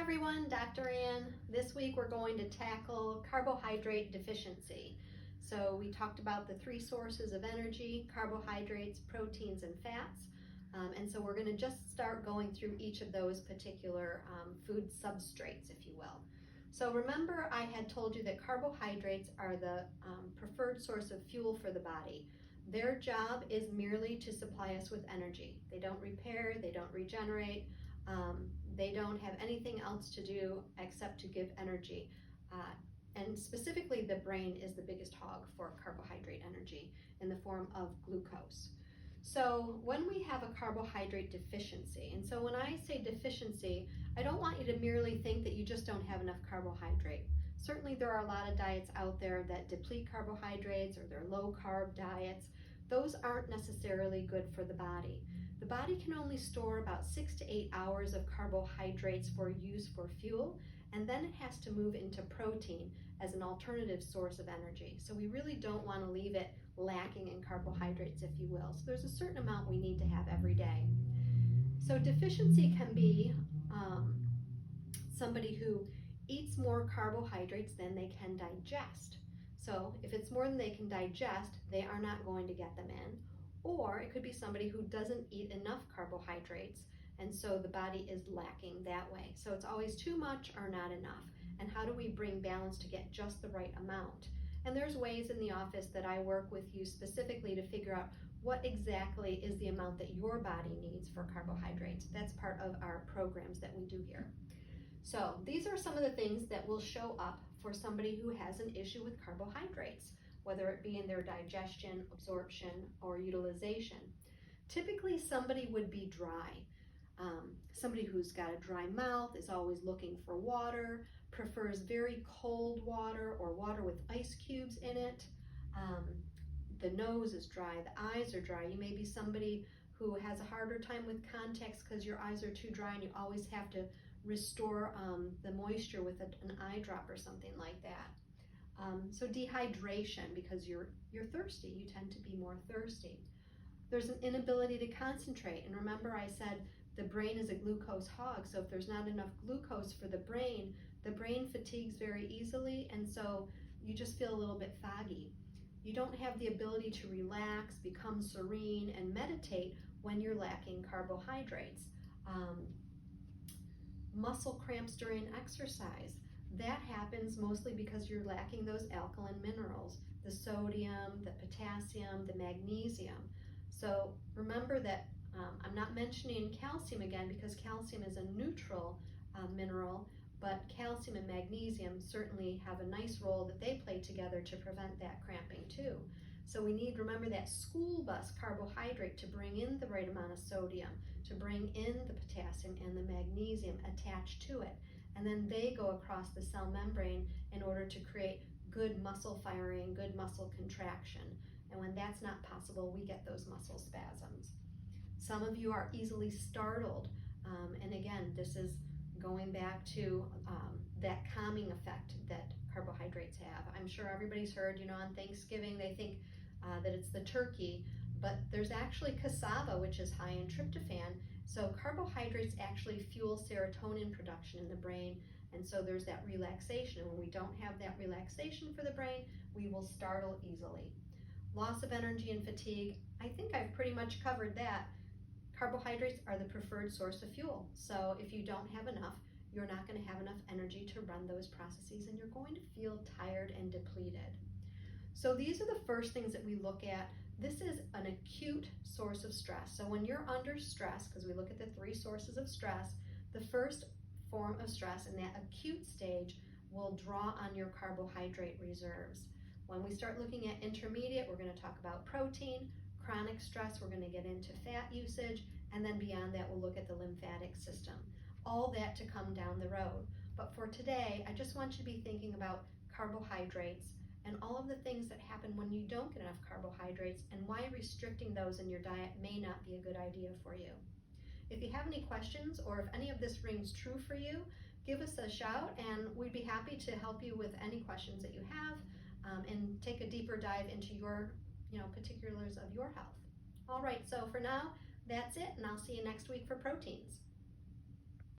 everyone, Dr. Ann. This week we're going to tackle carbohydrate deficiency. So we talked about the three sources of energy: carbohydrates, proteins, and fats. And so we're going to just start going through each of those particular food substrates, if you will. So remember, I had told you that carbohydrates are the preferred source of fuel for the body. Their job is merely to supply us with energy. They don't repair, they don't regenerate, they don't have anything else to do except to give energy. And specifically, the brain is the biggest hog for carbohydrate energy in the form of glucose. So when we have a carbohydrate deficiency, and so when I say deficiency, I don't want you to merely think that you just don't have enough carbohydrate. Certainly there are a lot of diets out there that deplete carbohydrates, or they're low carb diets. Those aren't necessarily good for the body. The body can only store about 6 to 8 hours of carbohydrates for use for fuel, and then it has to move into protein as an alternative source of energy. So we really don't want to leave it lacking in carbohydrates, if you will. So there's a certain amount we need to have every day. So deficiency can be somebody who eats more carbohydrates than they can digest. So if it's more than they can digest, they are not going to get them in. Or it could be somebody who doesn't eat enough carbohydrates, and so the body is lacking that way. So it's always too much or not enough. And how do we bring balance to get just the right amount? And there's ways in the office that I work with you specifically to figure out what exactly is the amount that your body needs for carbohydrates. That's part of our programs that we do here. So these are some of the things that will show up for somebody who has an issue with carbohydrates, whether it be in their digestion, absorption, or utilization. Typically, somebody would be dry. Somebody who's got a dry mouth, is always looking for water, prefers very cold water or water with ice cubes in it. The nose is dry, the eyes are dry. You may be somebody who has a harder time with contacts because your eyes are too dry and you always have to restore the moisture with an eye drop or something like that. So dehydration, because you're thirsty, you tend to be more thirsty. There's an inability to concentrate, and remember I said the brain is a glucose hog, so if there's not enough glucose for the brain fatigues very easily, and so you just feel a little bit foggy. You don't have the ability to relax, become serene, and meditate when you're lacking carbohydrates. Muscle cramps during exercise. That happens mostly because you're lacking those alkaline minerals, the sodium, the potassium, the magnesium. So remember that I'm not mentioning calcium again because calcium is a neutral mineral, but calcium and magnesium certainly have a nice role that they play together to prevent that cramping too. So we need, remember, that school bus carbohydrate to bring in the right amount of sodium, to bring in the potassium and the magnesium attached to it. And then they go across the cell membrane in order to create good muscle firing, good muscle contraction. And when that's not possible, we get those muscle spasms. Some of you are easily startled. And again, this is going back to that calming effect that carbohydrates have. I'm sure everybody's heard, on Thanksgiving, they think that it's the turkey, but there's actually cassava, which is high in tryptophan. So carbohydrates actually fuel serotonin production in the brain, and so there's that relaxation. And when we don't have that relaxation for the brain, we will startle easily. Loss of energy and fatigue, I think I've pretty much covered that. Carbohydrates are the preferred source of fuel. So if you don't have enough, you're not going to have enough energy to run those processes, and you're going to feel tired and depleted. So these are the first things that we look at. This is an acute source of stress. So when you're under stress, because we look at the three sources of stress, the first form of stress in that acute stage will draw on your carbohydrate reserves. When we start looking at intermediate, we're going to talk about protein. Chronic stress, we're going to get into fat usage, and then beyond that, we'll look at the lymphatic system. All that to come down the road. But for today, I just want you to be thinking about carbohydrates and all of the things that happen when you don't get enough carbohydrates, and why restricting those in your diet may not be a good idea for you. If you have any questions, or if any of this rings true for you, give us a shout, and we'd be happy to help you with any questions that you have, and take a deeper dive into your particulars of your health. All right, so for now, that's it, and I'll see you next week for proteins.